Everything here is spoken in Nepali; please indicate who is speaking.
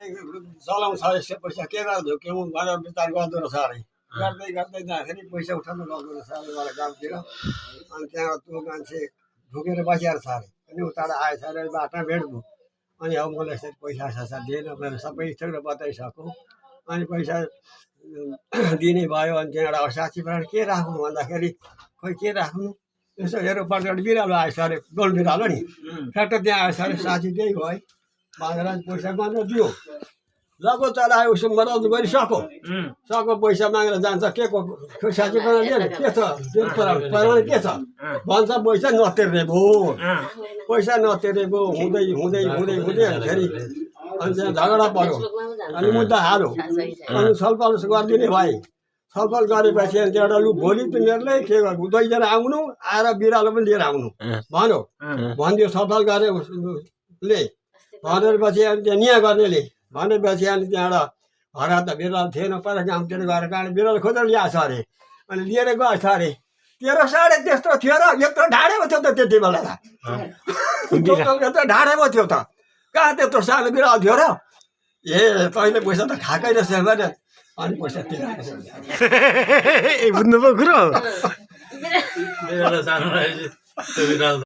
Speaker 1: चलाउँछ यसो पैसा के गर्दो के हुँ भनेर विचार गर्दो रहेछ अरे गर्दै गर्दै जाँदाखेरि पैसा उठाउनु गर्दो रहेछ अरे मलाई गाउँतिर अनि त्यहाँबाट त्यो मान्छे ढुकेर बसिरहेको छ अरे अनि उताबाट आएछ अरे बाटोमा भेट्नु अनि अब मलाई यसरी पैसा सासा दिएन मेरो सबै स्टोर बताइसक्यो अनि पैसा दिने भयो अनि त्यहाँबाट साथीबाट के राख्नु भन्दाखेरि खोइ के राख्नु यसो हेर्नु पर्छ बिरालो आएछ अरे गोल बिरालो नि ठ्याक्क त्यहाँ आएछ अरे साथी त्यही भयो बाँधेर पैसा माग्न दियो लगो चलायो उसो मदत गरिसक्यो सको पैसा मागेर जान्छ के को साथी बनाएर के छ परिमाण के छ भन्छ पैसा नतिर्ने भयो पैसा नतिर्ने भयो हुँदै हुँदै हुँदै हुँदै फेरि अनि त्यहाँ झगडा पऱ्यो अनि मुद्दा हाल्यो अनि छलफल गरिदिने भाइ छलफल गरेपछि अनि त्यहाँबाट लु भोलि तिमीहरूलाई के गर्नु दुईजना आउनु आएर बिरालो पनि लिएर आउनु भन्यो भनिदियो छलफल गरे उसले भनेपछि अनि त्यहाँ निया गर्नेले भनेपछि अनि त्यहाँबाट हरा त बिरालो थिएन पर गाउँतिर गएर कारण बिरालो खोजेर ल्याएछ अरे अनि लिएर गएछ अरे 13 त्यस्तो थियो र यत्रो ढाडेको थियो त त्यति बेला त ढाडेको थियो त कहाँ त्यत्रो सानो बिरालो थियो र ए तैँले पैसा त खाएकै रहेछ भने अनि पैसा
Speaker 2: बुझ्नुभयो कुरो